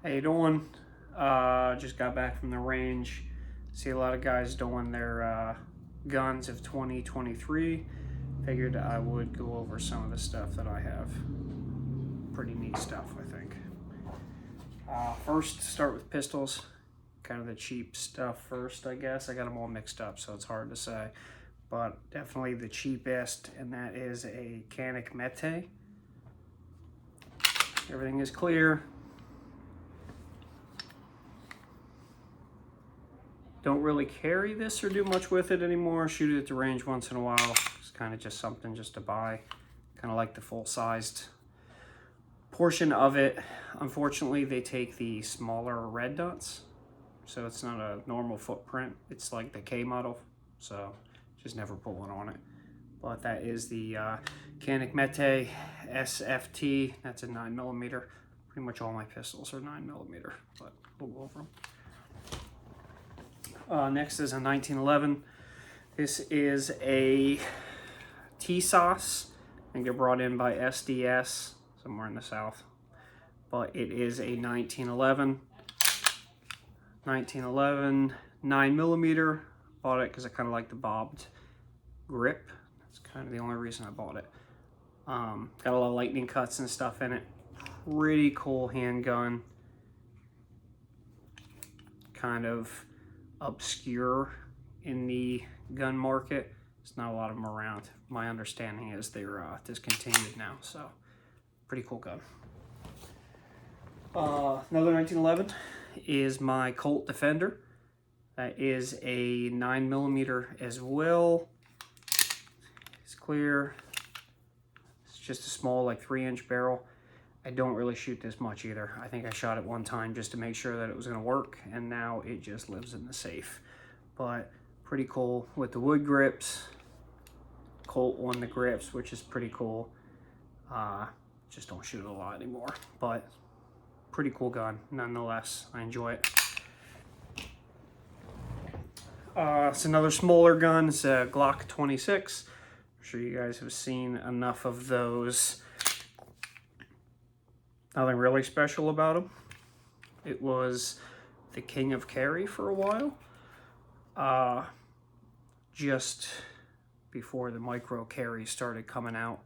How you doing? Just got back from the range. See a lot of guys doing their guns of 2023. Figured I would go over some of the stuff that I have. Pretty neat stuff, I think. First, start with pistols. Kind of the cheap stuff first, I guess. I got them all mixed up, so it's hard to say. But definitely the cheapest, and that is a Canik Mete. Everything is clear. Don't really carry this or do much with it anymore. Shoot it at the range once in a while. It's kind of just something just to buy. Kind of like the full-sized portion of it. Unfortunately, they take the smaller red dots, so it's not a normal footprint. It's like the K model, so just never put one on it. But that is the Canik Mete SFT. That's a 9mm. Pretty much all my pistols are 9mm, but we'll go over them. Next is a 1911. This is a TSOS. I think it brought in by SDS somewhere in the south. But it is a 1911. 1911 9mm. Bought it because I kind of like the bobbed grip. That's kind of the only reason I bought it. Got a lot of lightning cuts and stuff in it. Pretty cool handgun. Kind of obscure in the gun market. There's not a lot of them around. My understanding is they're discontinued now, so pretty cool gun. Another 1911 is my Colt Defender. That is a 9mm as well. It's clear. It's just a small, like 3-inch barrel. I don't really shoot this much either. I think I shot it one time just to make sure that it was going to work, and now it just lives in the safe. But pretty cool with the wood grips. Colt won the grips, which is pretty cool. Just don't shoot a lot anymore, but pretty cool gun nonetheless. I enjoy it. It's another smaller gun. It's a Glock 26. I'm sure you guys have seen enough of those. Nothing really special about them. It was the king of carry for a while. Just before the micro carry started coming out,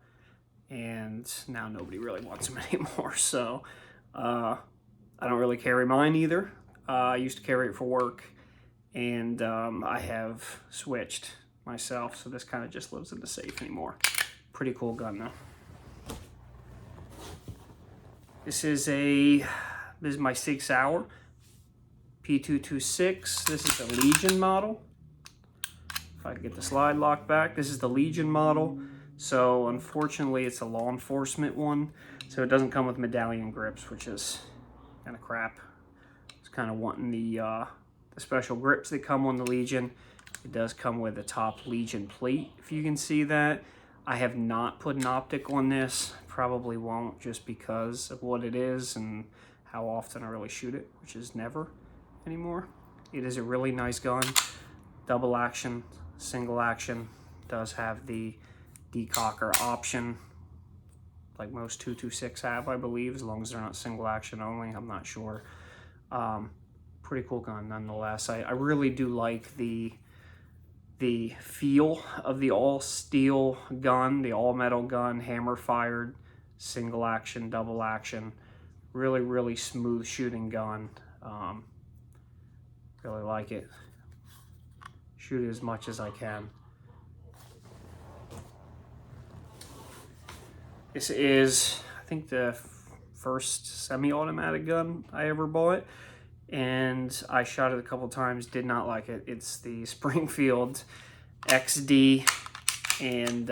and now nobody really wants them anymore. So I don't really carry mine either. I used to carry it for work, and I have switched myself, so this kind of just lives in the safe anymore. Pretty cool gun though. This is my Sig Sauer P320. This is the Legion model. If I can get the slide lock back, this is the Legion model. So unfortunately, it's a law enforcement one, so it doesn't come with medallion grips, which is kind of crap. It's kind of wanting the special grips that come on the Legion. It does come with a top Legion plate, if you can see that. I have not put an optic on this. Probably won't, just because of what it is and how often I really shoot it, which is never anymore. It is a really nice gun. Double action, single action. Does have the decocker option, like most 226 have, I believe, as long as they're not single action only. I'm not sure. Pretty cool gun nonetheless. I really do like the feel of the all steel gun, the all metal gun, hammer fired, single action, double action. Really, really smooth shooting gun. Really like it. Shoot it as much as I can. This is, I think, the first semi-automatic gun I ever bought, and I shot it a couple times, did not like it. It's the Springfield XD, and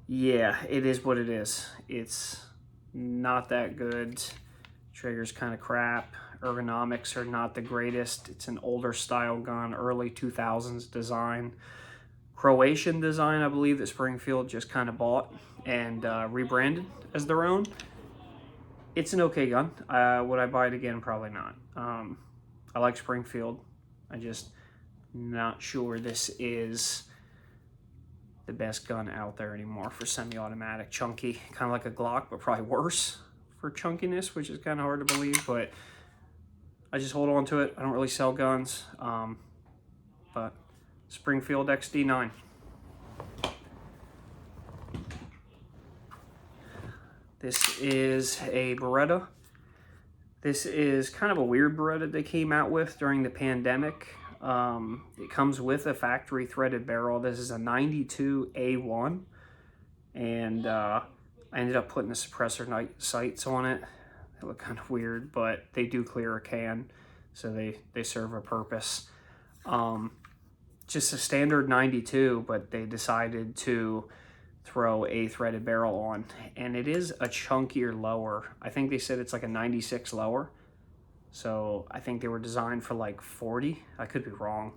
yeah, it is what it is. It's not that good. Trigger's kind of crap. Ergonomics are not the greatest. It's an older style gun, early 2000s design. Croatian design, I believe, that Springfield just kind of bought and rebranded as their own. It's an okay gun. Would I buy it again? Probably not. I like Springfield. I just not sure this is the best gun out there anymore for semi-automatic, chunky, kind of like a Glock, but probably worse for chunkiness, which is kind of hard to believe, but I just hold on to it. I don't really sell guns, but Springfield XD9. This is a Beretta. This is kind of a weird Beretta they came out with during the pandemic. It comes with a factory threaded barrel. This is a 92A1, and I ended up putting the suppressor sights on it. They look kind of weird, but they do clear a can, so they serve a purpose. Just a standard 92, but they decided to throw a threaded barrel on, and it is a chunkier lower. I think they said it's like a 96 lower, so I think they were designed for like 40. I could be wrong.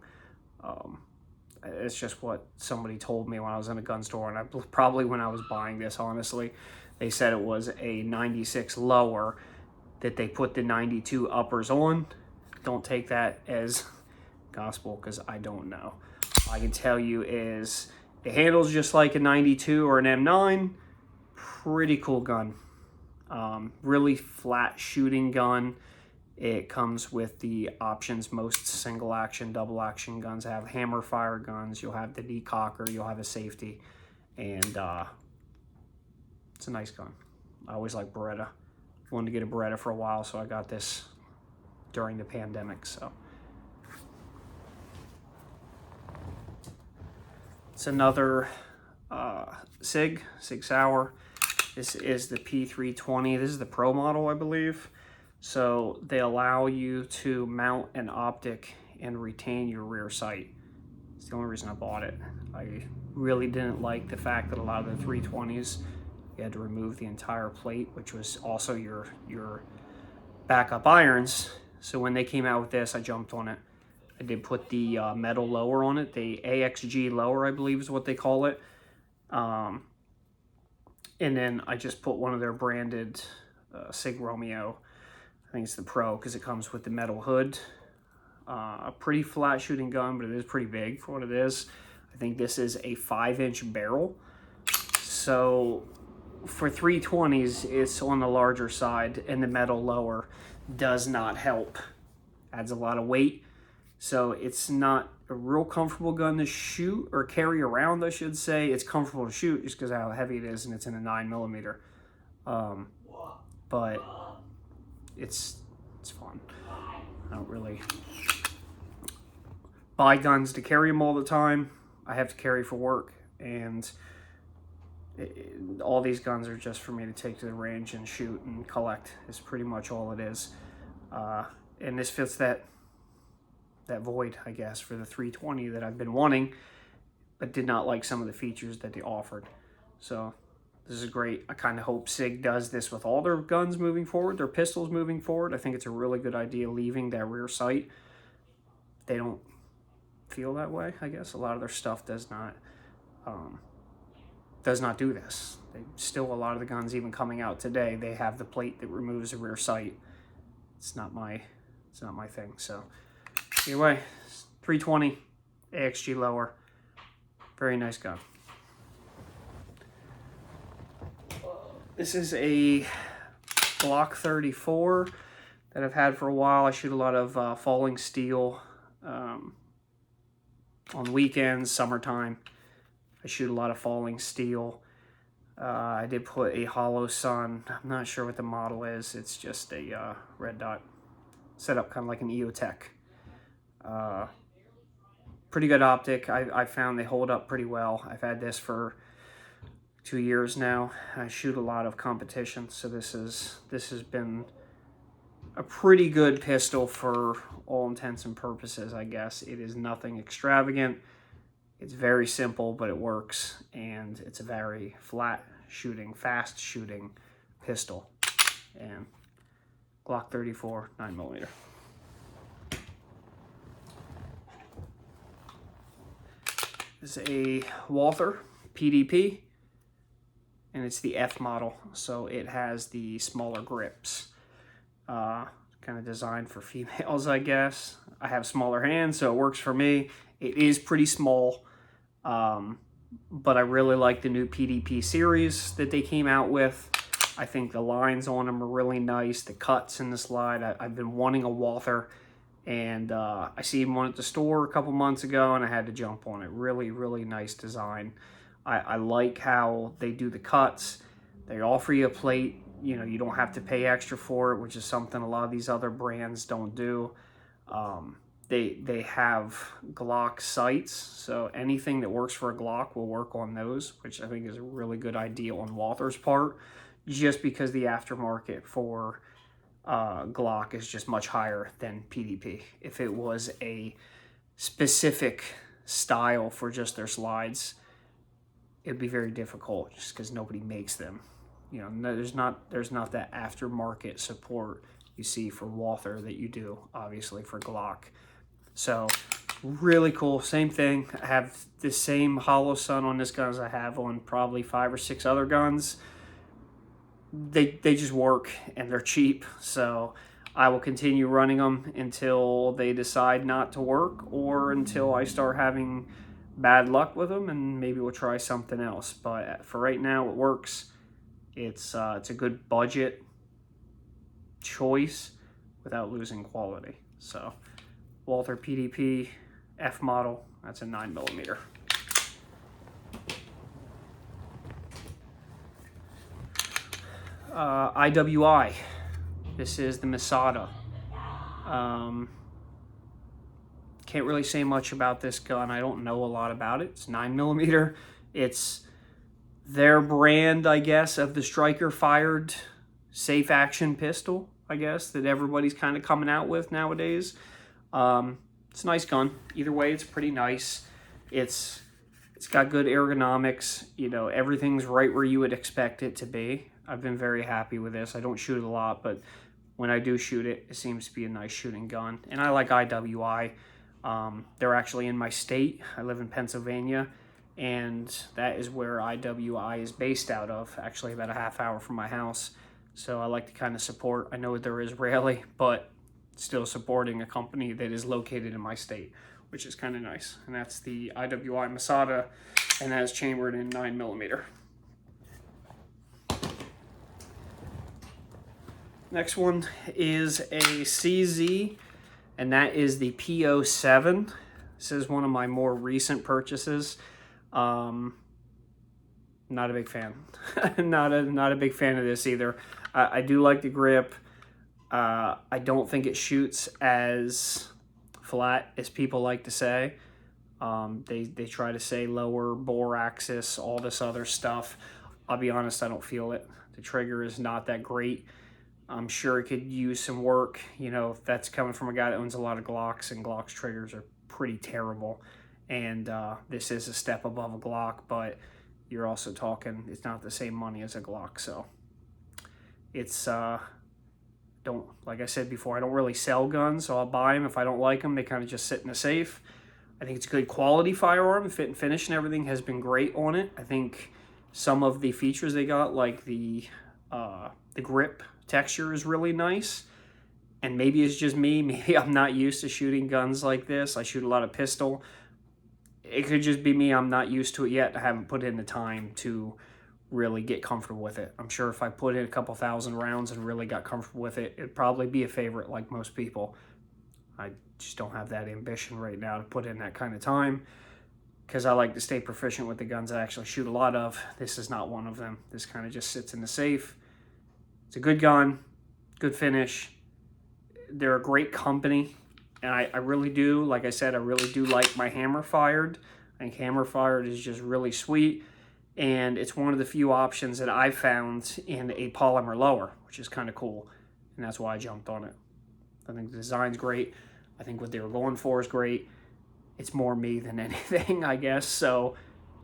It's just what somebody told me when I was in a gun store, and probably when I was buying this, honestly. They said it was a 96 lower that they put the 92 uppers on. Don't take that as gospel, because I don't know. All I can tell you is it handles just like a 92 or an M9. Pretty cool gun. Really flat shooting gun. It comes with the options most single action, double action guns have. Hammer fire guns. You'll have the decocker. You'll have a safety. And it's a nice gun. I always like Beretta. Wanted to get a Beretta for a while, so I got this during the pandemic. So it's another Sig Sauer. This is the P320. This is the Pro model, I believe. So they allow you to mount an optic and retain your rear sight. It's the only reason I bought it. I really didn't like the fact that a lot of the 320s, you had to remove the entire plate, which was also your backup irons. So when they came out with this, I jumped on it. I did put the metal lower on it, the AXG lower, I believe is what they call it. And then I just put one of their branded Sig Romeo. I think it's the Pro, because it comes with the metal hood. A pretty flat shooting gun, but it is pretty big for what it is. I think this is a 5-inch barrel. So for 320s, it's on the larger side, and the metal lower does not help. Adds a lot of weight. So it's not a real comfortable gun to shoot or carry around, I should say. It's comfortable to shoot just because of how heavy it is, and it's in a 9mm. But it's fun. I don't really buy guns to carry them all the time. I have to carry for work, and all these guns are just for me to take to the range and shoot and collect. Is pretty much all it is. And this fits that void, I guess, for the 320 that I've been wanting, but did not like some of the features that they offered. So this is great. I kind of hope Sig does this with all their guns moving forward, their pistols moving forward. I think it's a really good idea leaving that rear sight. They don't feel that way, I guess. A lot of their stuff does not do this. Still, a lot of the guns even coming out today, they have the plate that removes the rear sight. It's not my thing. So anyway, 320 AXG lower, very nice gun. This is a Glock 34 that I've had for a while. I shoot a lot of falling steel on weekends, summertime. I shoot a lot of falling steel. I did put a Hollow Sun. I'm not sure what the model is. It's just a red dot set up kind of like an EOTech. Pretty good optic. I found they hold up pretty well. I've had this for 2 years now. I shoot a lot of competition, so this has been a pretty good pistol for all intents and purposes, I guess. It is nothing extravagant. It's very simple, but it works, and it's a very flat shooting, fast shooting pistol. And Glock 34 9mm. This is a Walther PDP, and it's the F model, so it has the smaller grips. Kind of designed for females, I guess. I have smaller hands, so it works for me. It is pretty small, but I really like the new PDP series that they came out with. I think the lines on them are really nice. The cuts in the slide. I've been wanting a Walther, and I seen one at the store a couple months ago, and I had to jump on it. Really, really nice design. I like how they do the cuts. They offer you a plate. You know, you don't have to pay extra for it, which is something a lot of these other brands don't do. They have Glock sights, so anything that works for a Glock will work on those, which I think is a really good idea on Walther's part, just because the aftermarket for Glock is just much higher than PDP. If it was a specific style for just their slides, it'd be very difficult just because nobody makes them. You know, there's not that aftermarket support you see for Walther that you do, obviously, for Glock. So, really cool. Same thing. I have the same hollow sun on this gun as I have on probably 5 or 6 other guns. They just work, and they're cheap. So, I will continue running them until they decide not to work, or until I start having bad luck with them, and maybe we'll try something else. But for right now, it works. It's a good budget choice without losing quality. So, Walther PDP F model, that's a 9mm. IWI, this is the Masada. Can't really say much about this gun. I don't know a lot about it. It's 9mm. It's their brand, I guess, of the striker fired safe action pistol, I guess, that everybody's kind of coming out with nowadays. It's a nice gun. Either way, it's pretty nice. It's got good ergonomics. You know, everything's right where you would expect it to be. I've been very happy with this. I don't shoot it a lot, but when I do shoot it, it seems to be a nice shooting gun. And I like IWI. They're actually in my state. I live in Pennsylvania, and that is where IWI is based out of, actually about a half hour from my house. So I like to kind of support. I know they're Israeli, but still supporting a company that is located in my state, which is kind of nice. And that's the IWI Masada, and that is chambered in 9mm. Next one is a CZ, and that is the P07. This is one of my more recent purchases. Not a big fan. not a big fan of this either. I do like the grip. I don't think it shoots as flat as people like to say. They try to say lower bore axis, all this other stuff. I'll be honest, I don't feel it. The trigger is not that great. I'm sure it could use some work. You know, if that's coming from a guy that owns a lot of Glocks, and Glock's triggers are pretty terrible. And this is a step above a Glock, but you're also talking, it's not the same money as a Glock. So it's, like I said before, I don't really sell guns, so I'll buy them. If I don't like them, they kind of just sit in the safe. I think it's a good quality firearm. The fit and finish and everything has been great on it. I think some of the features they got, like the grip texture, is really nice. And maybe it's just me. Maybe I'm not used to shooting guns like this. I shoot a lot of pistol. It could just be me. I'm not used to it yet. I haven't put in the time to really get comfortable with it. I'm sure if I put in a couple thousand rounds and really got comfortable with it, it'd probably be a favorite like most people. I just don't have that ambition right now to put in that kind of time, because I like to stay proficient with the guns I actually shoot a lot of. This is not one of them. This kind of just sits in the safe. It's a good gun, good finish. They're a great company, and I really do, like I said, I really do like my hammer fired. I think hammer fired is just really sweet, and it's one of the few options that I found in a polymer lower, which is kind of cool, and that's why I jumped on it. I think the design's great. I think what they were going for is great. It's more me than anything, I guess. So,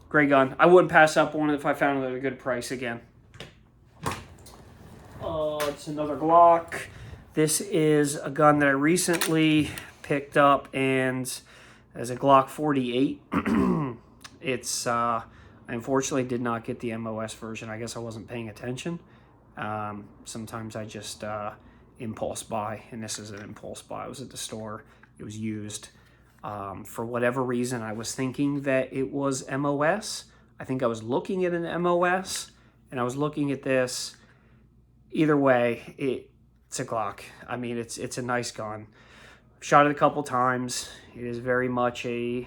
great gun. I wouldn't pass up on it if I found it at a good price again. It's another Glock. This is a gun that I recently picked up, and as a Glock 48. It's, I unfortunately did not get the MOS version. I guess I wasn't paying attention. Sometimes I just impulse buy, and this is an impulse buy. I was at the store. It was used. For whatever reason, I was thinking that it was MOS. I think I was looking at an MOS, and I was looking at this, either way, it's a Glock. I mean, it's a nice gun. Shot it a couple times. It is very much a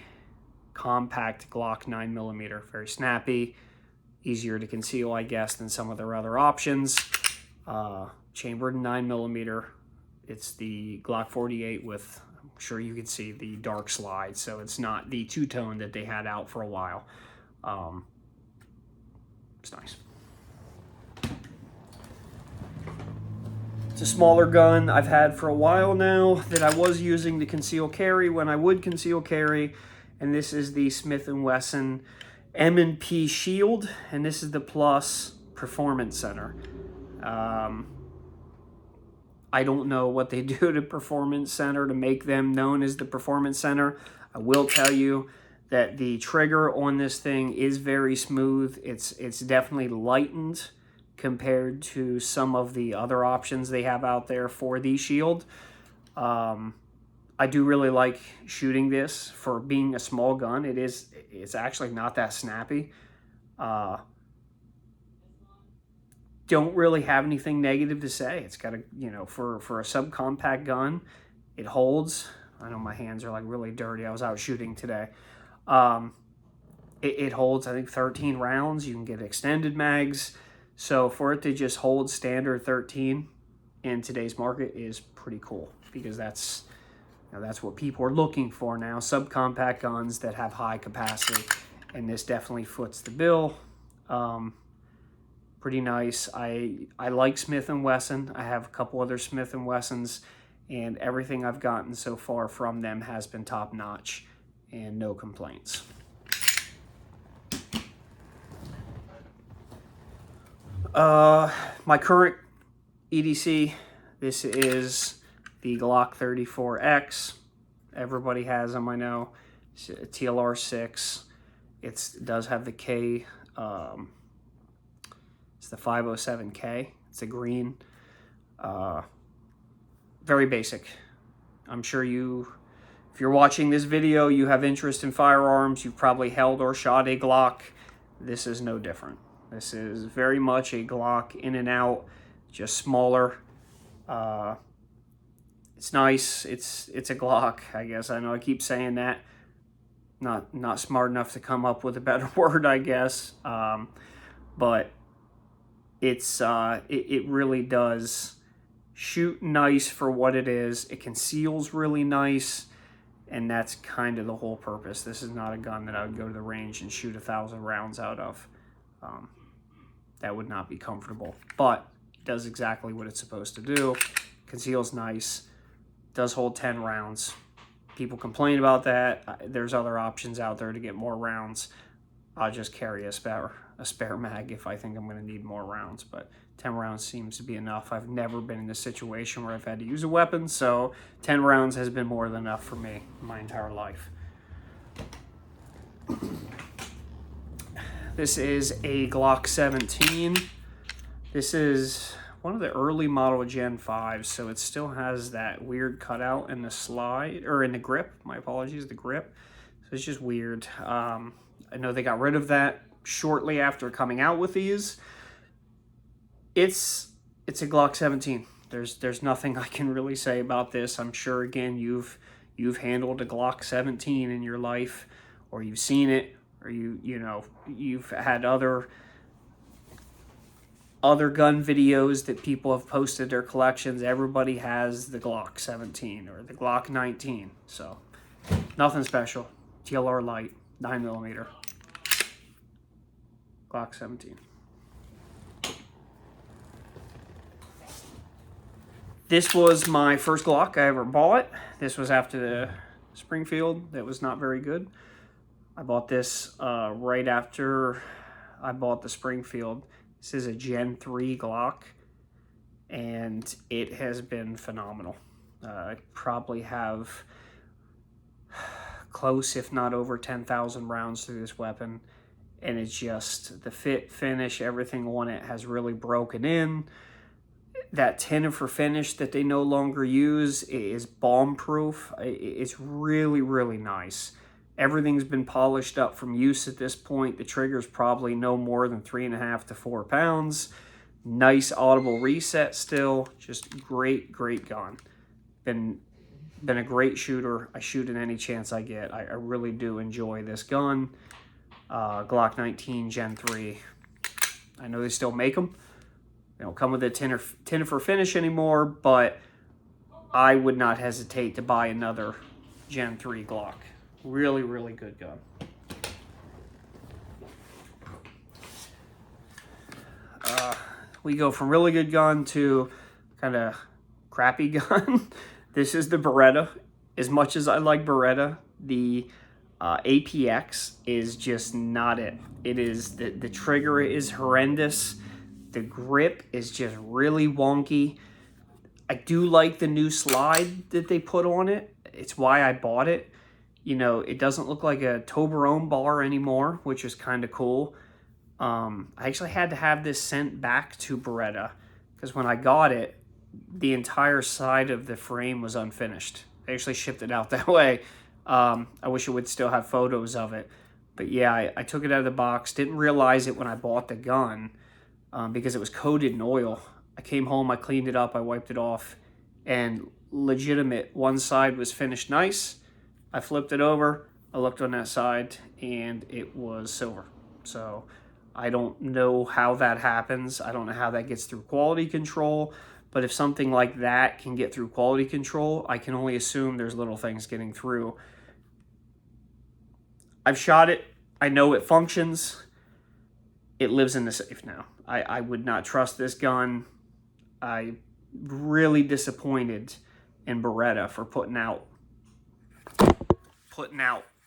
compact Glock 9mm. Very snappy, easier to conceal, I guess, than some of their other options. Chambered in 9mm. It's the Glock 48 with, I'm sure you can see, the dark slide, so it's not the two-tone that they had out for a while. It's nice. It's a smaller gun I've had for a while now that I was using to conceal carry when I would conceal carry, and this is the Smith & Wesson M&P Shield, and this is the Plus Performance Center. I don't know what they do to Performance Center to make them known as the Performance Center. I will tell you that the trigger on this thing is very smooth. It's definitely lightened compared to some of the other options they have out there for the Shield. I do really like shooting this for being a small gun. It's actually not that snappy. Don't really have anything negative to say. It's got a, you know, for a subcompact gun, it holds. I know my hands are like really dirty. I was out shooting today. It holds, I think, 13 rounds. You can get extended mags. So for it to just hold standard 13 in today's market is pretty cool, because that's what people are looking for now. Subcompact guns that have high capacity, and this definitely foots the bill. Pretty nice. I like Smith & Wesson. I have a couple other Smith & Wessons, and everything I've gotten so far from them has been top notch and no complaints. My current EDC, this is the Glock 34X. Everybody has them, I know. It's a TLR6. It does have the K, it's the 507K. It's a green. Very basic. I'm sure if you're watching this video, you have interest in firearms. You've probably held or shot a Glock. This is no different. This is very much a Glock in and out, just smaller. It's nice. It's a Glock, I guess. I know I keep saying that. Not smart enough to come up with a better word, I guess. But it really does shoot nice for what it is. It conceals really nice, and that's kind of the whole purpose. This is not a gun that I would go to the range and shoot 1,000 rounds out of. That would not be comfortable, but it does exactly what it's supposed to do. Conceals nice, does hold 10 rounds. People complain about that. There's other options out there to get more rounds. I'll just carry a spare mag if I think I'm going to need more rounds, but 10 rounds seems to be enough. I've never been in a situation where I've had to use a weapon, so 10 rounds has been more than enough for me my entire life. This is a Glock 17. This is one of the early model Gen 5s, so it still has that weird cutout in the slide, or in the grip. My apologies, the grip. So it's just weird. I know they got rid of that shortly after coming out with these. It's a Glock 17. There's nothing I can really say about this. I'm sure, again, you've handled a Glock 17 in your life, or you've seen it, or you've had other gun videos that people have posted their collections. Everybody has the Glock 17 or the Glock 19. So nothing special. TLR light, 9mm. Glock 17. This was my first Glock I ever bought. This was after the Springfield that was not very good. I bought this right after I bought the Springfield. This is a Gen 3 Glock, and it has been phenomenal. I probably have close, if not over 10,000 rounds through this weapon, and it's just the fit, finish, everything on it has really broken in. That tin for finish that they no longer use is bomb-proof. It's really, really nice. Everything's been polished up from use at this point. The trigger's probably no more than 3.5 to 4 pounds. Nice audible reset still. Just great gun. Been a great shooter. I shoot at any chance I get. I really do enjoy this gun. Glock 19 Gen 3. I know they still make them. They don't come with a tin for finish anymore, but I would not hesitate to buy another Gen 3 Glock. Really good gun. We go from really good gun to kind of crappy gun. This is the Beretta. As much as I like Beretta, the APX is just not it. It is, the trigger is horrendous. The grip is just really wonky. I do like the new slide that they put on it. It's why I bought it. You know, it doesn't look like a Toblerone bar anymore, which is kind of cool. I actually had to have this sent back to Beretta because when I got it, the entire side of the frame was unfinished. They actually shipped it out that way. I wish it would still have photos of it. But yeah, I took it out of the box. Didn't realize it when I bought the gun because it was coated in oil. I came home, I cleaned it up, I wiped it off, and legitimate, one side was finished nice. I flipped it over, I looked on that side, and it was silver. So I don't know how that happens. I don't know how that gets through quality control. But if something like that can get through quality control, I can only assume there's little things getting through. I've shot it. I know it functions. It lives in the safe now. I would not trust this gun. I'm really disappointed in Beretta for putting out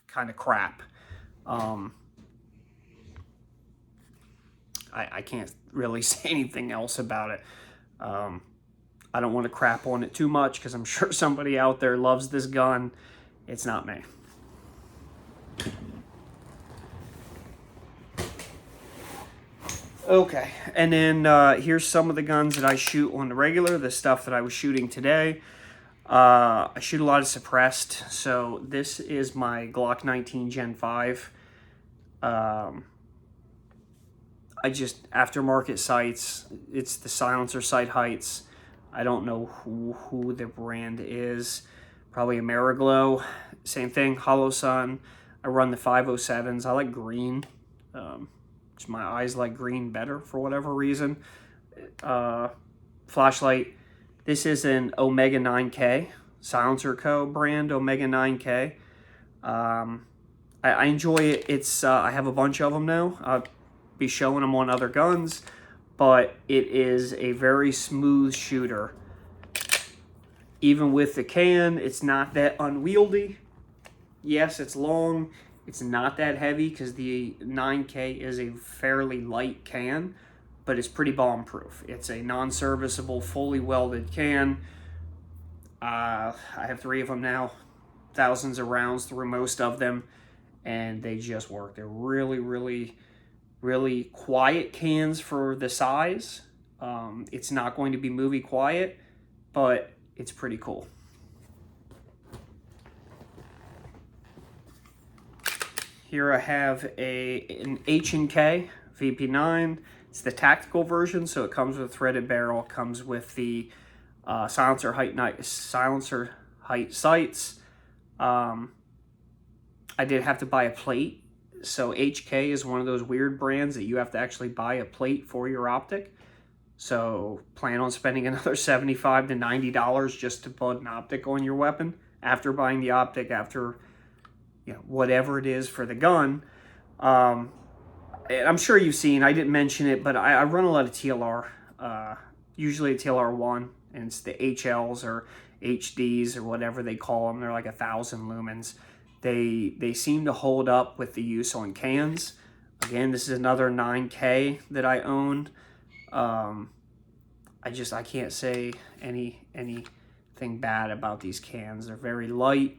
kind of crap. I can't really say anything else about it. I don't want to crap on it too much because I'm sure somebody out there loves this gun. It's not me. Okay, and then here's some of the guns that I shoot on the regular, the stuff that I was shooting today. I shoot a lot of suppressed, so this is my Glock 19 Gen 5. I just, aftermarket sights, it's the silencer sight heights. I don't know who the brand is. Probably Ameriglow. Same thing, Hollow Sun. I run the 507s. I like green. My eyes like green better for whatever reason. Flashlight. This is an Omega 9K. Silencer Co. brand, Omega 9K. I enjoy it. I have a bunch of them now. I'll be showing them on other guns, but it is a very smooth shooter. Even with the can, it's not that unwieldy. Yes, it's long. It's not that heavy because the 9K is a fairly light can, but it's pretty bomb-proof. It's a non-serviceable, fully welded can. I have 3 of them now. Thousands of rounds through most of them, and they just work. They're really quiet cans for the size. It's not going to be movie quiet, but it's pretty cool. Here I have an H&K VP9. It's the tactical version, so it comes with threaded barrel, comes with the silencer height sights. I did have to buy a plate. So HK is one of those weird brands that you have to actually buy a plate for your optic. So plan on spending another $75 to $90 just to put an optic on your weapon after buying the optic, after whatever it is for the gun. And I'm sure you've seen, I didn't mention it, but I run a lot of TLR, usually a TLR1, and it's the HLs or HDs or whatever they call them. They're like 1,000 lumens. They seem to hold up with the use on cans. Again, this is another 9K that I own. I can't say anything bad about these cans. They're very light.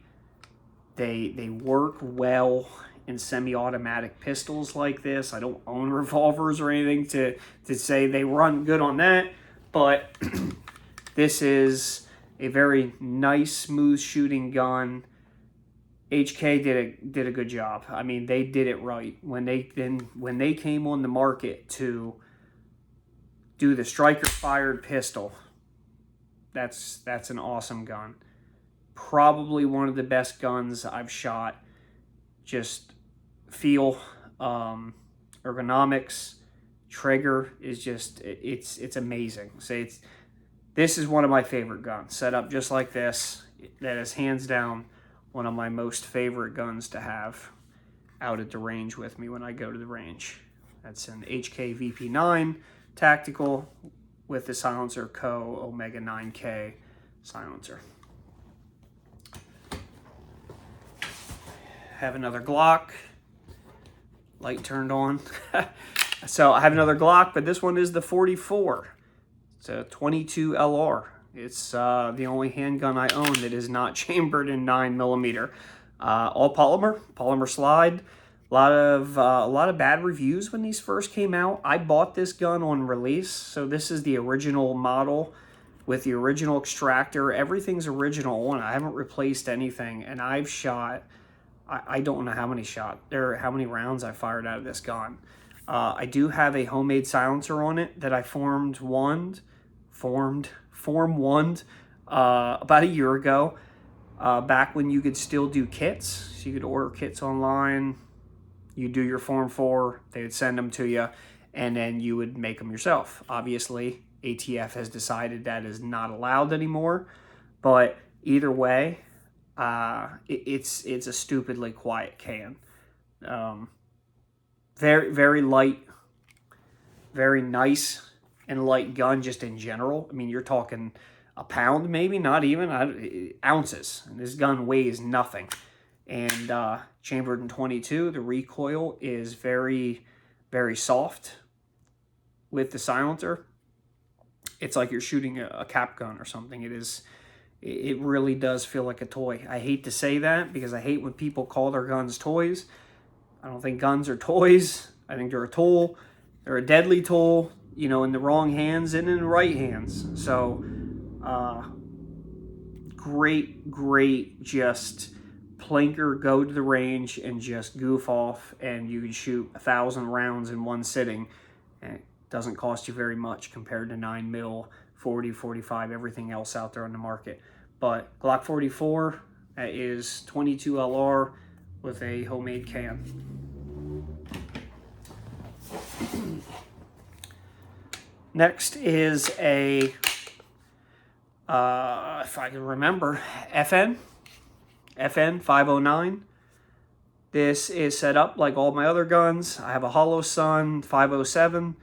They work well in semi-automatic pistols like this. I don't own revolvers or anything to say they run good on that, but this is a very nice, smooth shooting gun. HK did a good job. I mean, they did it right when they came on the market to do the striker fired pistol. That's an awesome gun. Probably one of the best guns I've shot. Just feel, ergonomics, trigger is just, it's amazing. So this is one of my favorite guns. Set up just like this. That is hands down one of my most favorite guns to have out at the range with me when I go to the range. That's an HK VP9 tactical with the silencer Co. Omega 9K silencer. Have another Glock. Light turned on. So I have another Glock, but this one is the 44. It's a 22 LR. It's the only handgun I own that is not chambered in 9mm. All polymer slide. A lot of bad reviews when these first came out. I bought this gun on release, so this is the original model with the original extractor. Everything's original on it. I haven't replaced anything, and I've shot, I don't know how many rounds I fired out of this gun. I do have a homemade silencer on it that I form one about a year ago, back when you could still do kits. So you could order kits online, you do your Form 4, they would send them to you, and then you would make them yourself. Obviously, ATF has decided that is not allowed anymore, but either way, it's a stupidly quiet can. Very, very light, very nice and light gun just in general. I mean, you're talking a pound, maybe, not even, ounces. And this gun weighs nothing. And chambered in 22, the recoil is very, very soft with the silencer. It's like you're shooting a cap gun or something. It really does feel like a toy. I hate to say that because I hate when people call their guns toys. I don't think guns are toys. I think they're a tool. They're a deadly tool, you know, in the wrong hands and in the right hands. So, great, just plinker, go to the range and just goof off, and you can shoot 1,000 rounds in one sitting. And it doesn't cost you very much compared to 9mm, 40, 45, everything else out there on the market. But Glock 44 is 22 LR with a homemade can. Next is a, if I can remember, FN 509. This is set up like all my other guns. I have a Hollow Sun 507.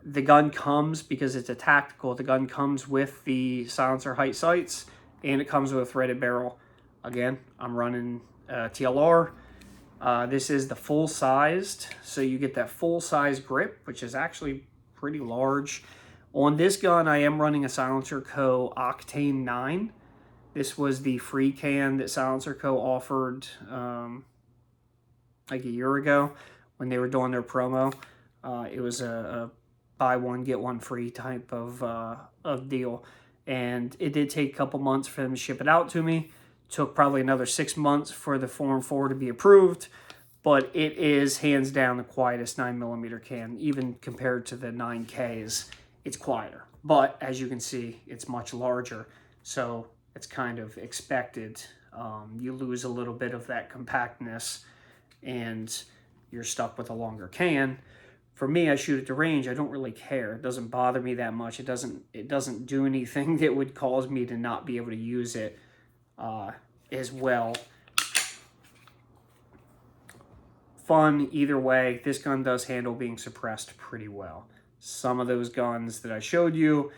The gun comes, because it's a tactical, the gun comes with the silencer height sights, and it comes with a threaded barrel. Again, I'm running TLR. This is the full-sized, so you get that full-size grip, which is actually pretty large. On this gun, I am running a Silencer Co. Octane 9. This was the free can that Silencer Co. offered like a year ago when they were doing their promo. It was a buy one, get one free type of deal. And it did take a couple months for them to ship it out to me. Took probably another 6 months for the Form 4 to be approved. But it is hands down the quietest 9mm can, even compared to the 9Ks. It's quieter. But as you can see, it's much larger. So it's kind of expected. You lose a little bit of that compactness and you're stuck with a longer can. For me, I shoot at the range. I don't really care. It doesn't bother me that much. It doesn't do anything that would cause me to not be able to use it as well. Fun either way. This gun does handle being suppressed pretty well. Some of those guns that I showed you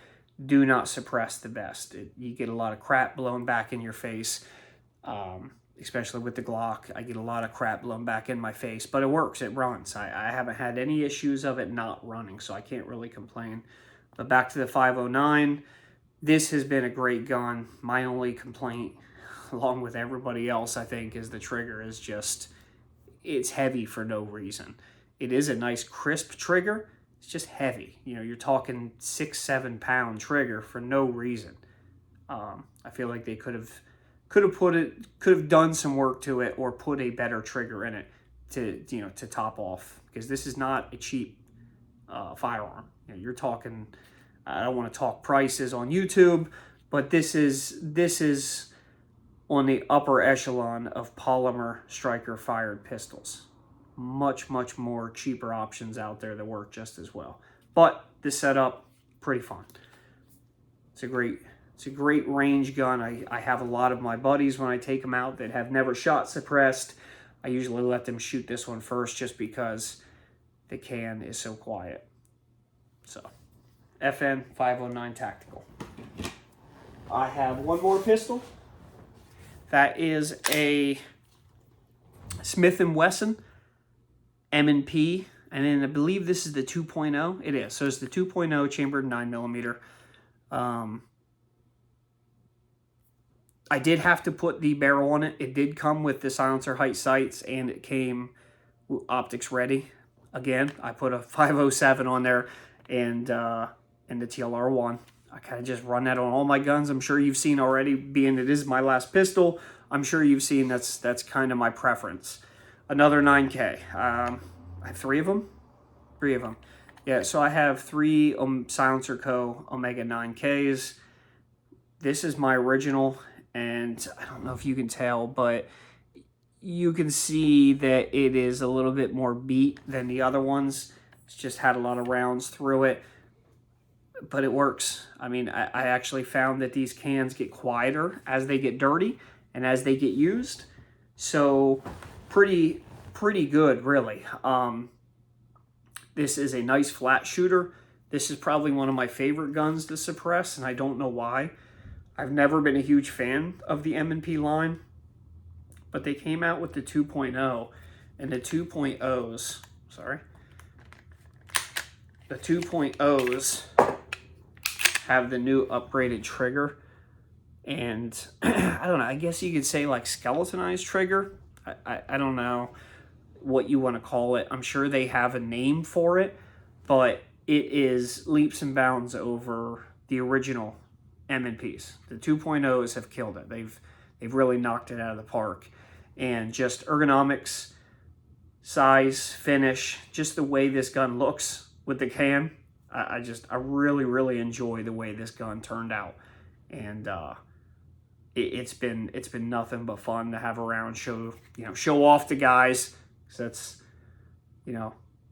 do not suppress the best. You get a lot of crap blown back in your face, especially with the Glock. I get a lot of crap blown back in my face, but it works. It runs. I haven't had any issues of it not running, so I can't really complain. But back to the 509, this has been a great gun. My only complaint, along with everybody else, I think, is the trigger is just, it's heavy for no reason. It is a nice crisp trigger. It's just heavy. You know, you're talking 6-7 pound trigger for no reason. I feel like they could have done some work to it or put a better trigger in it to top off, because this is not a cheap firearm. you know, you're talking, I don't want to talk prices on YouTube, but this is on the upper echelon of polymer striker fired pistols. Much more cheaper options out there that work just as well. But this setup, pretty fun. It's a great range gun. I have a lot of my buddies when I take them out that have never shot suppressed. I usually let them shoot this one first just because the can is so quiet. So, FN 509 Tactical. I have one more pistol. That is a Smith & Wesson M&P, and then I believe this is the 2.0. It is. So it's the 2.0 chambered 9mm. I did have to put the barrel on it. It did come with the silencer height sights, and it came optics ready. Again, I put a 507 on there and the TLR1. I kind of just run that on all my guns. I'm sure you've seen already, being it is my last pistol. I'm sure you've seen that's kind of my preference. Another 9K. I have three of them. Yeah, so I have three Silencer Co. Omega 9Ks. This is my original, and I don't know if you can tell, but you can see that it is a little bit more beat than the other ones. It's just had a lot of rounds through it, but it works. I mean, I actually found that these cans get quieter as they get dirty and as they get used. So pretty good, really. This is a nice flat shooter. This is probably one of my favorite guns to suppress, and I don't know why. I've never been a huge fan of the M&P line, but they came out with the 2.0, and the 2.0s, the 2.0s have the new upgraded trigger, and I don't know, I guess you could say like skeletonized trigger. I don't know what you want to call it. I'm sure they have a name for it, but it is leaps and bounds over the original M&Ps. The 2.0s have killed it. They've really knocked it out of the park. And just ergonomics, size, finish, just the way this gun looks with the can, I really enjoy the way this gun turned out. And it's been nothing but fun to have around, show off to guys. So that's,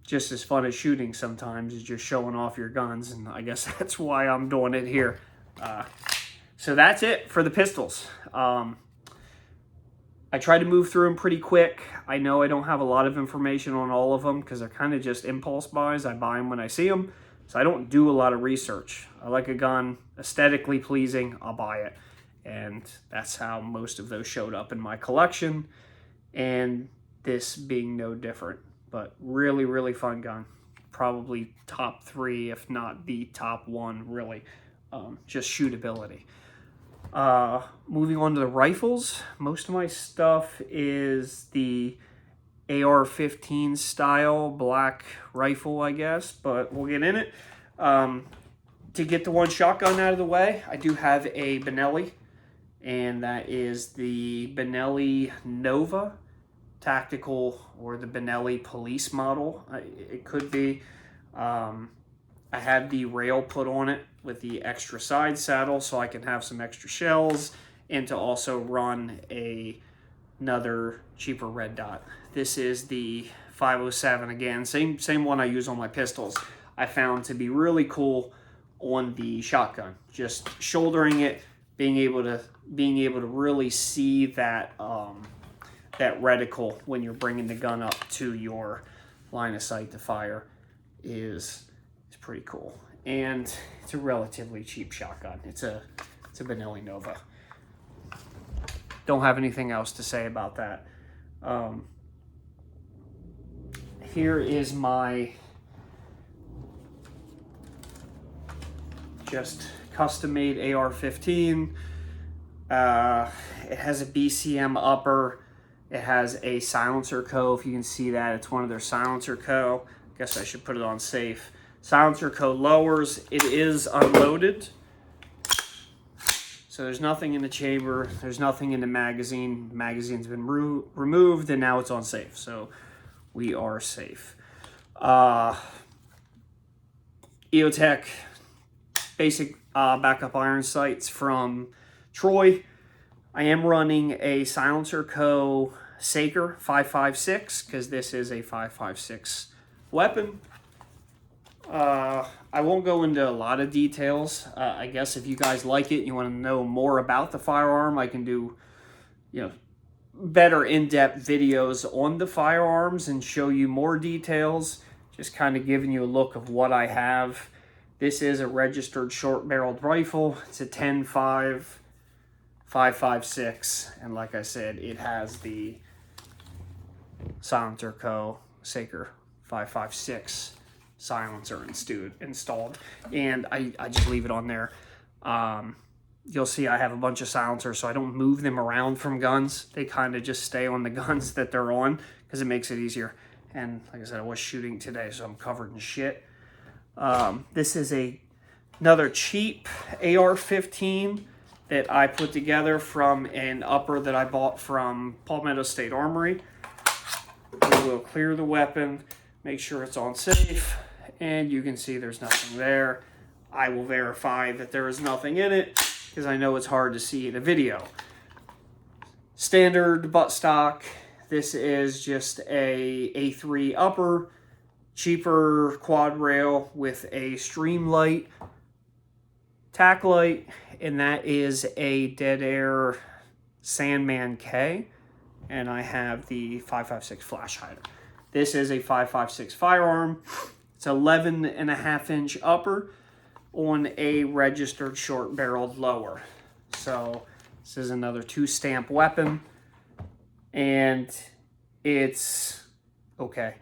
just as fun as shooting sometimes is just showing off your guns, and I guess that's why I'm doing it here. So that's it for the pistols. I try to move through them pretty quick. I know I don't have a lot of information on all of them because they're kind of just impulse buys. I buy them when I see them, so I don't do a lot of research. I like a gun, aesthetically pleasing, I'll buy it. And that's how most of those showed up in my collection, and this being no different. But really fun gun. Probably top 3, if not the top 1, really. Just shootability. Moving on to the rifles. Most of my stuff is the AR-15 style black rifle, I guess, but we'll get in it. To get the one shotgun out of the way, I do have a Benelli, and that is the Benelli Nova Tactical, or the Benelli Police model. It could be. I had the rail put on it with the extra side saddle so I can have some extra shells, and to also run another cheaper red dot. This is the 507 again, same one I use on my pistols. I found to be really cool on the shotgun. Just shouldering it, being able to really see that that reticle when you're bringing the gun up to your line of sight to fire is pretty cool. And it's a relatively cheap shotgun. It's a Benelli Nova. Don't have anything else to say about that. Here is my just custom-made AR-15. It has a BCM upper. It has a Silencer Co. If you can see that, it's one of their Silencer Co. I guess I should put it on safe. Silencer Co. lowers. It is unloaded. So there's nothing in the chamber. There's nothing in the magazine. The magazine's been removed, and now it's on safe. So we are safe. EOTech basic backup iron sights from Troy. I am running a Silencer Co. Saker 5.56 because this is a 5.56 weapon. I won't go into a lot of details. I guess if you guys like it, you want to know more about the firearm, I can do, better in-depth videos on the firearms and show you more details. Just kind of giving you a look of what I have. This is a registered short-barreled rifle. It's a 10.5 5.56, and like I said, it has the Silencer Co. Saker 5.56 silencer installed, and I just leave it on there. You'll see I have a bunch of silencers, so I don't move them around from guns. They kind of just stay on the guns that they're on because it makes it easier. And like I said, I was shooting today, so I'm covered in shit. This is another cheap AR-15 that I put together from an upper that I bought from Palmetto State Armory. We will clear the weapon, make sure it's on safe, and you can see there's nothing there. I will verify that there is nothing in it because I know it's hard to see in a video. Standard buttstock. This is just a A3 upper, cheaper quad rail with a streamlight tack light, and that is a Dead Air Sandman K, and I have the 5.56 flash hider. This is a 5.56 firearm. It's 11.5-inch upper on a registered short-barreled lower. So this is another 2-stamp weapon, and it's okay.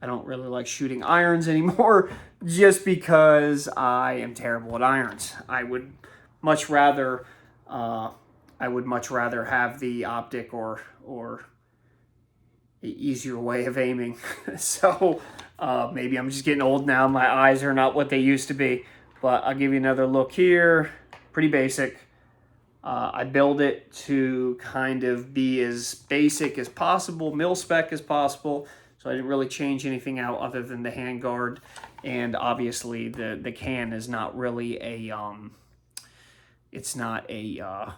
I don't really like shooting irons anymore just because I am terrible at irons. I would much rather have the optic or easier way of aiming. So maybe I'm just getting old now. My eyes are not what they used to be. But I'll give you another look here. Pretty basic. I build it to kind of be as basic as possible, mil-spec as possible. So I didn't really change anything out other than the handguard. And obviously the can is not really a, it's not a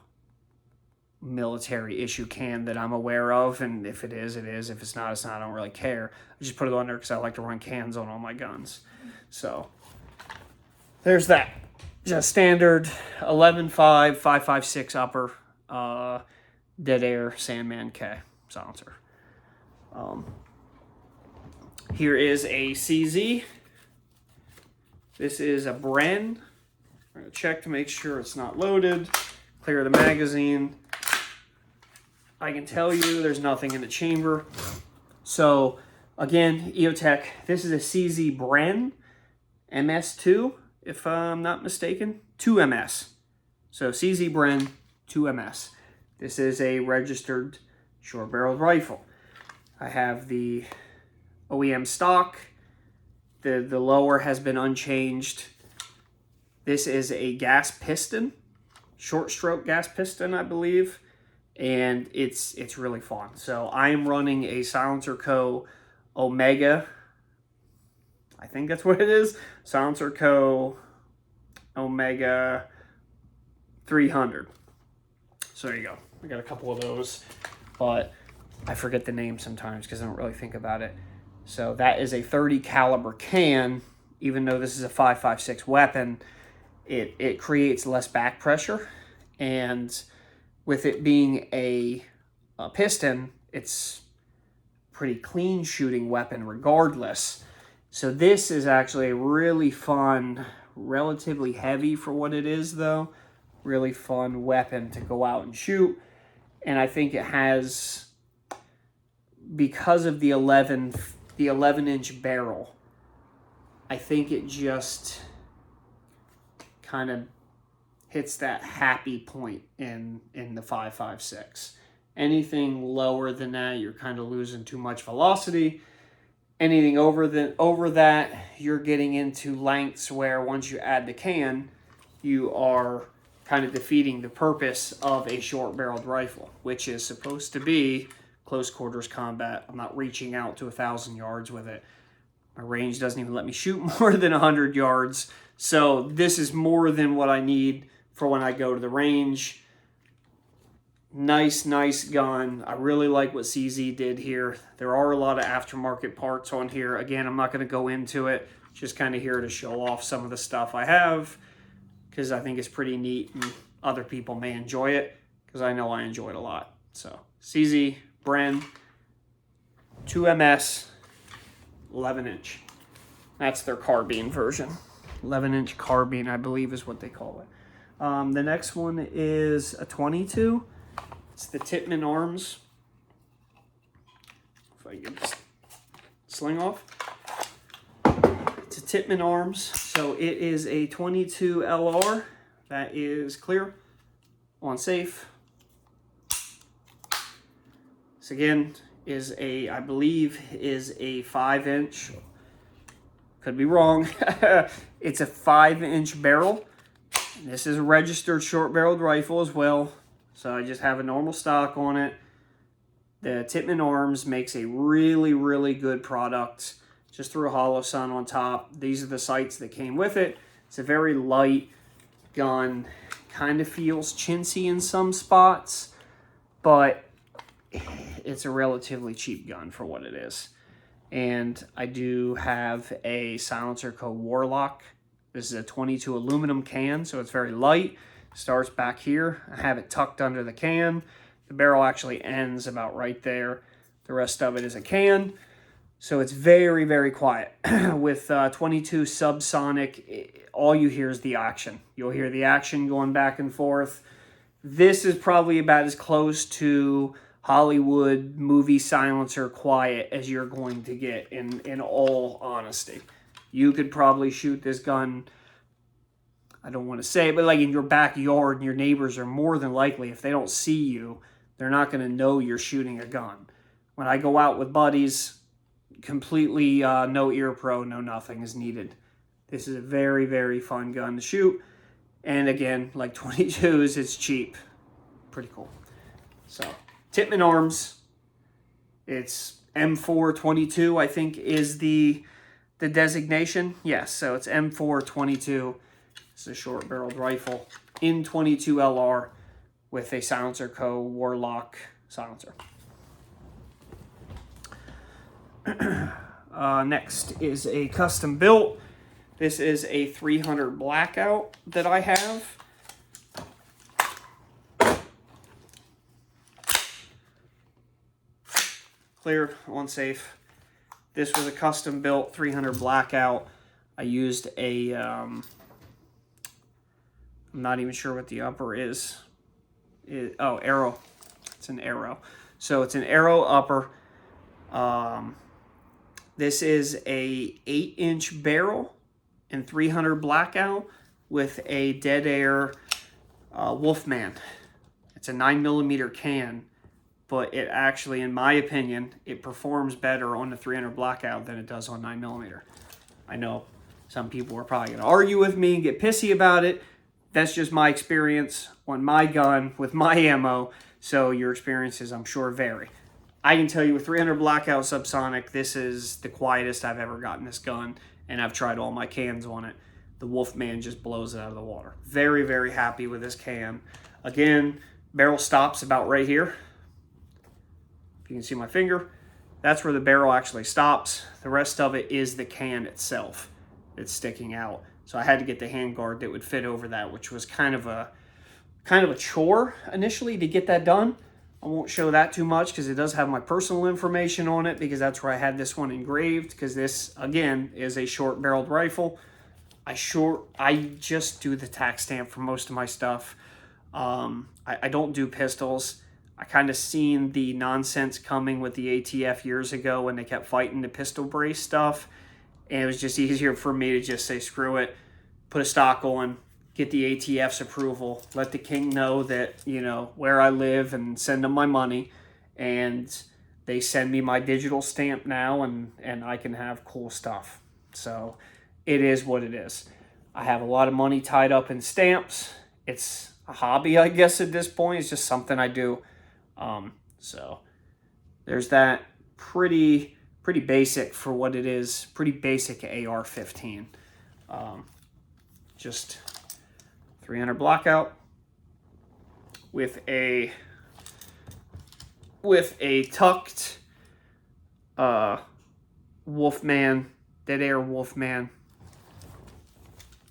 military issue can that I'm aware of. And if it is, it is. If it's not, it's not. I don't really care. I just put it on there because I like to run cans on all my guns. So there's that. Just standard 11.5 5.56 upper Dead Air Sandman K silencer. Here is a CZ. This is a Bren. I'm going to check to make sure it's not loaded. Clear the magazine. I can tell you there's nothing in the chamber. So again, EOTech, this is a CZ Bren MS2, if I'm not mistaken. 2MS. So CZ Bren 2MS. This is a registered short-barreled rifle. I have the OEM stock. The lower has been unchanged. This is a gas piston, short stroke gas piston, I believe, and it's really fun. So I am running a Silencer Co. Omega. I think that's what it is. Silencer Co. Omega 300. So there you go. I got a couple of those, but I forget the name sometimes because I don't really think about it. So that is a 30 caliber can. Even though this is a 5.56 weapon, it creates less back pressure, and with it being a piston, it's pretty clean shooting weapon regardless. So this is actually a really fun, relatively heavy for what it is though, really fun weapon to go out and shoot. And I think it has, because of the 11-inch barrel, I think it just kind of hits that happy point in the 5.56. Anything lower than that, you're kind of losing too much velocity. Anything over that, you're getting into lengths where once you add the can, you are kind of defeating the purpose of a short-barreled rifle, which is supposed to be close quarters combat. I'm not reaching out to 1,000 yards with it. My range doesn't even let me shoot more than 100 yards. So this is more than what I need for when I go to the range. Nice, nice gun. I really like what CZ did here. There are a lot of aftermarket parts on here. Again, I'm not going to go into it. Just kind of here to show off some of the stuff I have because I think it's pretty neat and other people may enjoy it because I know I enjoy it a lot. So CZ, Bren, 2MS, 11-inch. That's their carbine version. 11-inch carbine, I believe is what they call it. The next one is a 22. It's the Tippmann Arms. If I get this sling off. It's a Tippmann Arms. So it is a 22 LR that is clear, on safe. This again is a, I believe, is a 5-inch. Could be wrong. It's a 5-inch barrel. This is a registered short-barreled rifle as well. So I just have a normal stock on it. The Tippmann Arms makes a really, really good product. Just threw a hollow sun on top. These are the sights that came with it. It's a very light gun. Kind of feels chintzy in some spots, but it's a relatively cheap gun for what it is. And I do have a Silencer Co. Warlock. This is a 22 aluminum can, so it's very light. Starts back here. I have it tucked under the can. The barrel actually ends about right there. The rest of it is a can. So it's very, very quiet. With 22 subsonic, all you hear is the action. You'll hear the action going back and forth. This is probably about as close to Hollywood movie silencer quiet as you're going to get, in all honesty. You could probably shoot this gun, I don't want to say it, but like in your backyard, and your neighbors are more than likely, if they don't see you, they're not going to know you're shooting a gun. When I go out with buddies, completely no ear pro, no nothing is needed. This is a very, very fun gun to shoot. And again, like 22s, it's cheap. Pretty cool. So, Tippmann Arms. It's M422, I think, is the designation. Yes, so it's M422. It's a short-barreled rifle in 22 LR with a Silencer Co. Warlock silencer. Next is a custom built. This is a 300 Blackout that I have. Clear, on safe. This was a custom built 300 Blackout. I used a, I'm not even sure what the upper is. Oh, arrow. It's an arrow. So it's an arrow upper. This is a 8-inch barrel and 300 Blackout with a dead air Wolfman. It's a 9mm can, but it actually, in my opinion, it performs better on the 300 Blackout than it does on 9mm. I know some people are probably going to argue with me and get pissy about it. That's just my experience on my gun with my ammo, so your experiences, I'm sure, vary. I can tell you with 300 Blackout subsonic, this is the quietest I've ever gotten this gun, and I've tried all my cans on it. The Wolfman just blows it out of the water. Very, very happy with this can. Again, barrel stops about right here. If you can see my finger, that's where the barrel actually stops. The rest of it is the can itself that's sticking out. So I had to get the handguard that would fit over that, which was kind of a chore initially to get that done. I won't show that too much because it does have my personal information on it, because that's where I had this one engraved, because this, again, is a short-barreled rifle. I just do the tack stamp for most of my stuff. I don't do pistols. I kind of seen the nonsense coming with the ATF years ago when they kept fighting the pistol brace stuff. And it was just easier for me to just say, screw it, put a stock on, get the ATF's approval, let the king know that, you know, where I live, and send them my money. And they send me my digital stamp now, and I can have cool stuff. So it is what it is. I have a lot of money tied up in stamps. It's a hobby, I guess, at this point. It's just something I do. So there's that. Pretty pretty basic for what it is. Pretty basic AR-15. Just 300 Blackout with a tucked Wolfman, Dead Air Wolfman.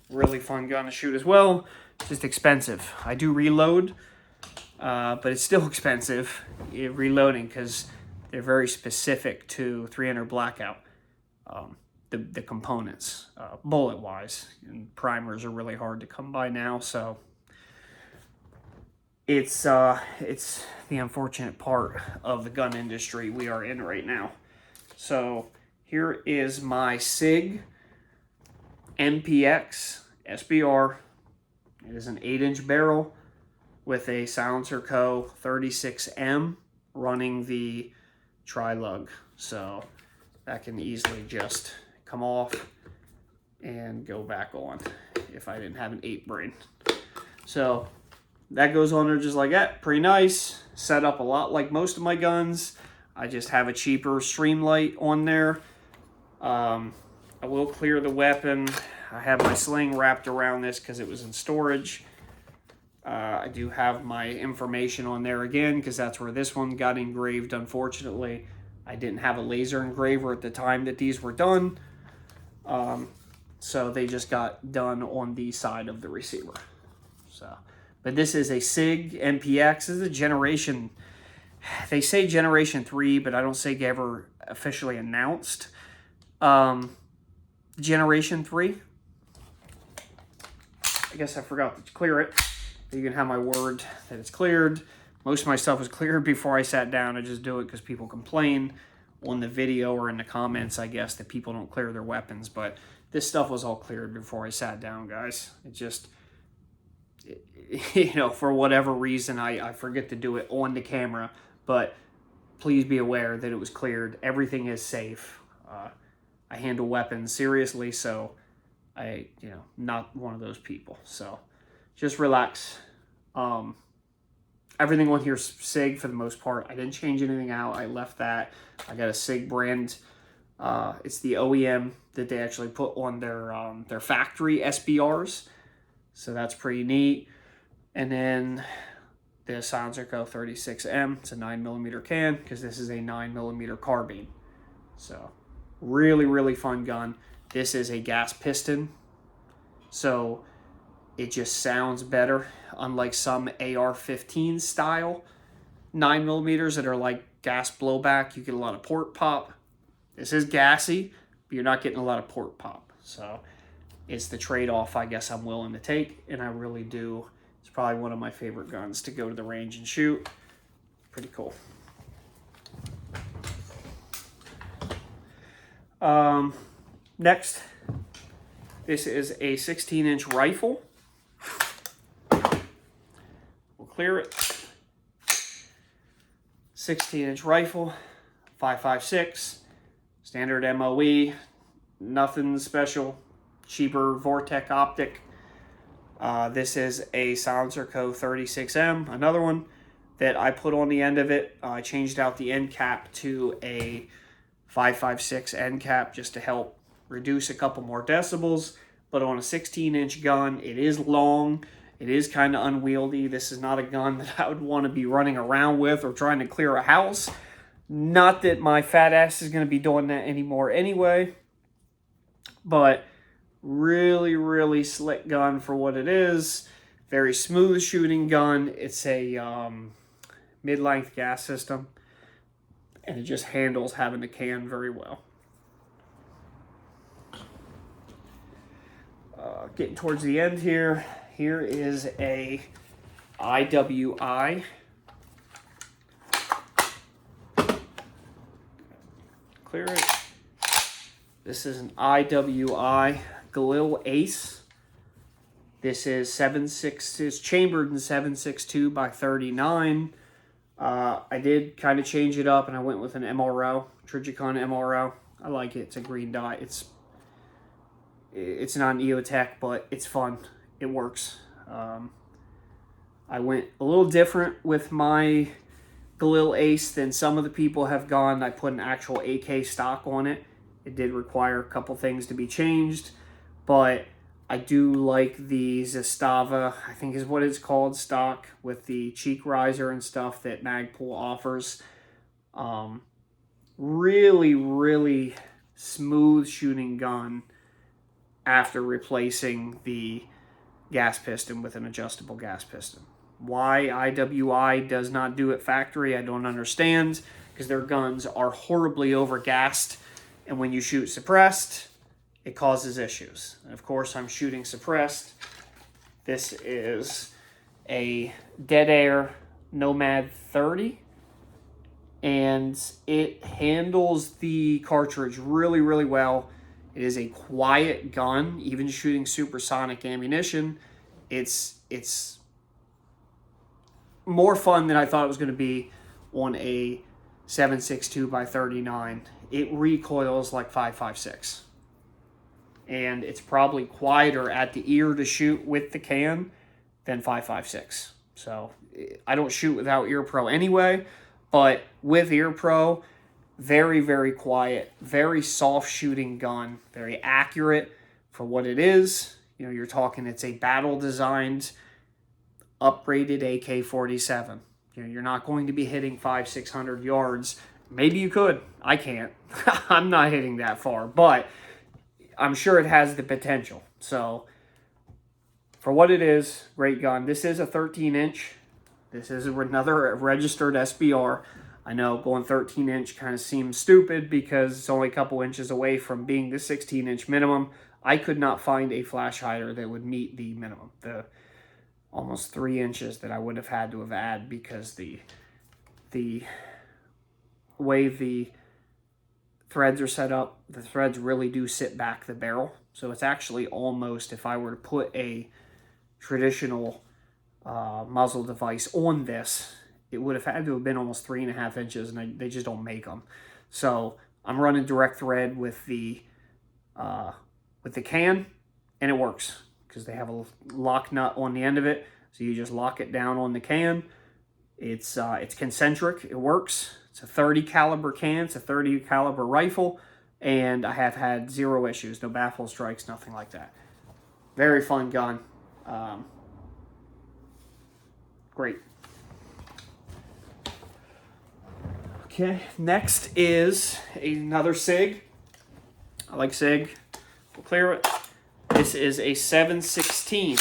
Really fun gun to shoot as well. Just expensive. I do reload, but it's still expensive reloading because they're very specific to 300 Blackout. The components, bullet-wise, and primers are really hard to come by now, so it's the unfortunate part of the gun industry we are in right now. So here is my Sig MPX SBR. It is an 8-inch barrel with a Silencer Co. 36M running the tri-lug, so that can easily just come off and go back on if I didn't have an 8 brain. So that goes on there just like that. Pretty nice. Set up a lot like most of my guns. I just have a cheaper Streamlight on there. I will clear the weapon. I have my sling wrapped around this because it was in storage. I do have my information on there again because that's where this one got engraved. Unfortunately, I didn't have a laser engraver at the time that these were done. So they just got done on the side of the receiver. So, but this is a Sig MPX. This is a generation, they say generation 3, but I don't think ever officially announced. Generation 3. I guess I forgot to clear it. You can have my word that it's cleared. Most of my stuff was cleared before I sat down. I just do it because people complain on the video or in the comments, I guess, that people don't clear their weapons. But this stuff was all cleared before I sat down, guys. It just, you know, for whatever reason, I forget to do it on the camera. But please be aware that it was cleared. Everything is safe. I handle weapons seriously, so not one of those people. So just relax. Everything on here is Sig for the most part. I didn't change anything out. I left that. I got a Sig brand. It's the OEM that they actually put on their factory SBRs. So that's pretty neat. And then the Silencer Co. 36M. It's a 9mm can because this is a 9mm carbine. So really, really fun gun. This is a gas piston. So it just sounds better, unlike some AR-15 style 9mm that are like gas blowback. You get a lot of port pop. This is gassy, but you're not getting a lot of port pop. So it's the trade-off I guess I'm willing to take, and I really do. It's probably one of my favorite guns to go to the range and shoot. Pretty cool. Next, this is a 16-inch rifle. We'll clear it. 16-inch rifle, 5.56, standard MOE, nothing special, cheaper Vortec optic. This is a Silencer Co. 36M, another one that I put on the end of it. I changed out the end cap to a 5.56 end cap just to help reduce a couple more decibels. But on a 16-inch gun, it is long. It is kind of unwieldy. This is not a gun that I would want to be running around with or trying to clear a house. Not that my fat ass is going to be doing that anymore anyway. But really, really slick gun for what it is. Very smooth shooting gun. It's a mid-length gas system. And it just handles having the can very well. Getting towards the end here. Here is a IWI. Clear it. This is an IWI Galil Ace. This is 7.6. It's chambered in 7.62 by 39. I did kind of change it up, and I went with an MRO, Trigicon MRO. I like it. It's a green dot. It's not an EOTech, but it's fun. It works. I went a little different with my Galil Ace than some of the people have gone. I put an actual AK stock on it. It did require a couple things to be changed, but I do like the Zastava, I think is what it's called, stock with the cheek riser and stuff that Magpul offers. Really, really smooth shooting gun after replacing the gas piston with an adjustable gas piston. Why IWI does not do it factory, I don't understand, because their guns are horribly overgassed, and when you shoot suppressed, it causes issues. And of course, I'm shooting suppressed. This is a Dead Air Nomad 30, and it handles the cartridge really, really well. It is a quiet gun, even shooting supersonic ammunition. It's more fun than I thought it was going to be on a 7.62 x 39. It recoils like 5.56. And it's probably quieter at the ear to shoot with the can than 5.56. So I don't shoot without Ear Pro anyway, but with Ear Pro, very, very quiet, very soft shooting gun, very accurate for what it is. You know, you're talking it's a battle designed, upgraded AK-47. You know, you're not going to be hitting 500-600 yards. Maybe you could. I can't. I'm not hitting that far, but I'm sure it has the potential. So for what it is, great gun. This is a 13-inch. This is another registered SBR. I know going 13-inch kind of seems stupid because it's only a couple inches away from being the 16-inch minimum. I could not find a flash hider that would meet the minimum, the almost 3 inches that I would have had to have added, because the way the threads are set up, the threads really do sit back the barrel. So it's actually almost, if I were to put a traditional muzzle device on this, it would have had to have been almost 3.5 inches, and they just don't make them. So I'm running direct thread with the can, and it works because they have a lock nut on the end of it. So you just lock it down on the can. It's concentric. It works. It's a 30 caliber can. It's a 30 caliber rifle, and I have had 0 issues, no baffle strikes, nothing like that. Very fun gun. Great. Okay, next is another Sig. I like Sig. We'll clear it. This is a 716.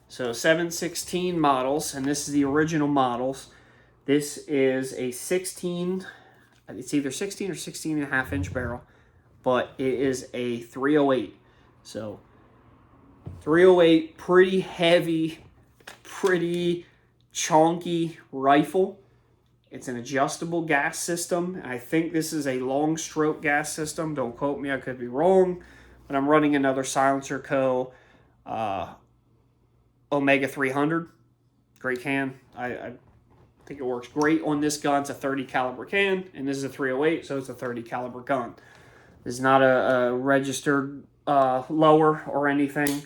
So 716 models, and this is the original models. This is a 16, it's either 16 or 16.5 inch barrel, but it is a 308. So 308, pretty heavy, pretty chonky rifle. It's an adjustable gas system. I think this is a long stroke gas system. Don't quote me, I could be wrong. But I'm running another Silencer Co. Omega 300. Great can. I think it works great on this gun. It's a 30 caliber can, and this is a 308, so it's a 30 caliber gun. This is not a registered lower or anything,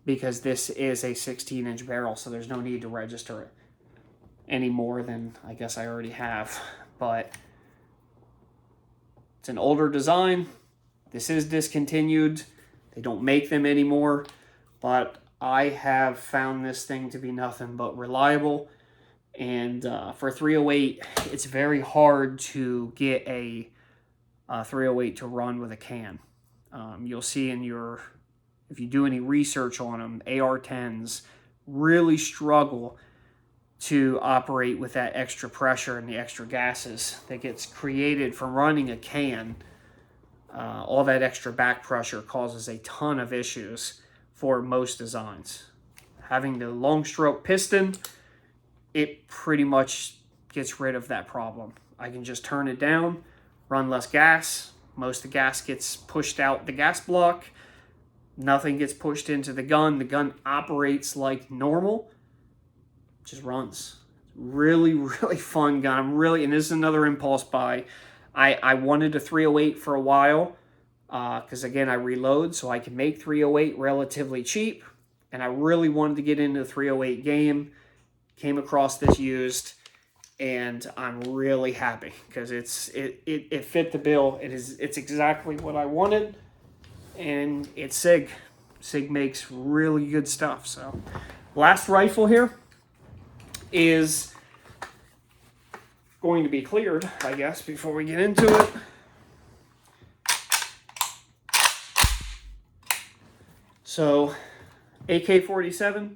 because this is a 16-inch barrel, so there's no need to register it any more than I guess I already have. But it's an older design. This is discontinued. They don't make them anymore, but I have found this thing to be nothing but reliable. And for 308, it's very hard to get a 308 to run with a can. You'll see in your, if you do any research on them, AR-10s really struggle to operate with that extra pressure and the extra gases that gets created from running a can. All that extra back pressure causes a ton of issues for most designs. Having the long stroke piston, it pretty much gets rid of that problem. I can just turn it down, run less gas. Most of the gas gets pushed out the gas block. Nothing gets pushed into the gun. The gun operates like normal. Just runs. Really, really fun gun. And this is another impulse buy. I wanted a 308 for a while because, again, I reload, so I can make 308 relatively cheap. And I really wanted to get into the 308 game. Came across this used. and I'm really happy because it fit the bill. It's exactly what I wanted, and it's Sig. Sig makes really good stuff. So last rifle here is going to be cleared, I guess, before we get into it. So AK-47,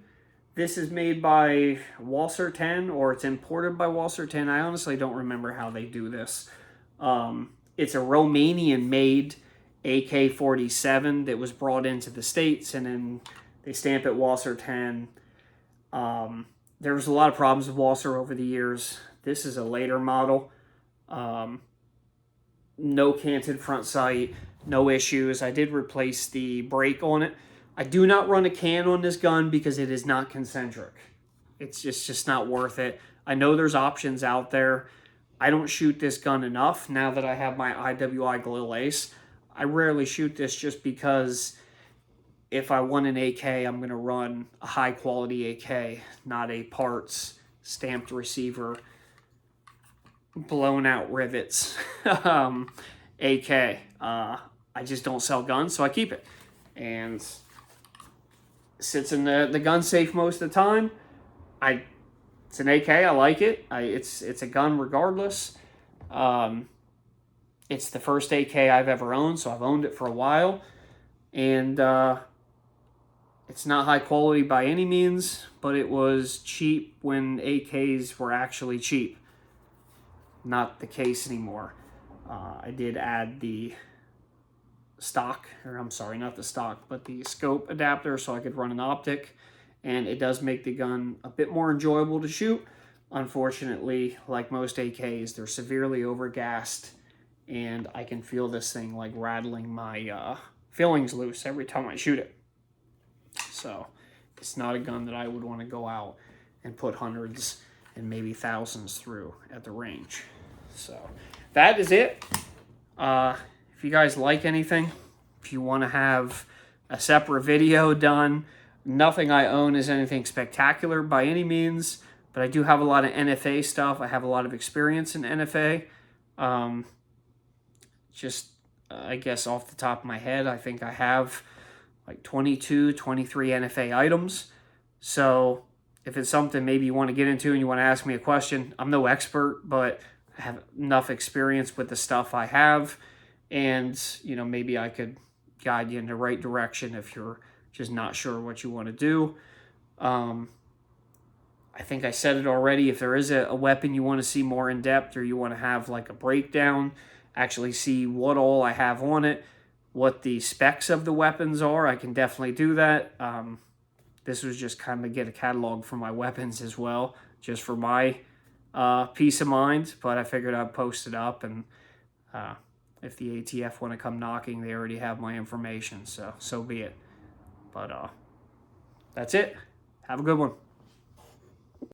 this is made by Walser 10, or it's imported by Walser 10. I honestly don't remember how they do this. It's a Romanian-made AK-47 that was brought into the States, and then they stamp it Walser 10. There was a lot of problems with Walser over the years. This is a later model. No canted front sight, no issues. I did replace the brake on it. I do not run a can on this gun because it is not concentric. It's just not worth it. I know there's options out there. I don't shoot this gun enough now that I have my IWI Galil Ace. I rarely shoot this just because if I want an AK, I'm going to run a high quality AK, not a parts, stamped receiver, blown out rivets AK. I just don't sell guns, so I keep it. And sits in the gun safe most of the time. It's an AK. I like it. It's a gun regardless. It's the first AK I've ever owned, so I've owned it for a while. And it's not high quality by any means, but it was cheap when AKs were actually cheap. Not the case anymore. I did add the stock, or I'm sorry, not the stock, but the scope adapter so I could run an optic, and it does make the gun a bit more enjoyable to shoot. Unfortunately, like most AKs, they're severely overgassed, and I can feel this thing like rattling my fillings loose every time I shoot it. So it's not a gun that I would want to go out and put hundreds and maybe thousands through at the range. So that is it. If you guys like anything, if you want to have a separate video done, nothing I own is anything spectacular by any means, but I do have a lot of NFA stuff. I have a lot of experience in NFA. I guess off the top of my head, I think I have like 22, 23 NFA items. So if it's something maybe you want to get into and you want to ask me a question, I'm no expert, but I have enough experience with the stuff I have. And, you know, maybe I could guide you in the right direction if you're just not sure what you want to do. I think I said it already. If there is a weapon you want to see more in depth, or you want to have like a breakdown, actually see what all I have on it, what the specs of the weapons are, I can definitely do that. This was just kind of get a catalog for my weapons as well, just for my peace of mind. But I figured I'd post it up, and if the ATF want to come knocking, they already have my information, so be it. But that's it. Have a good one.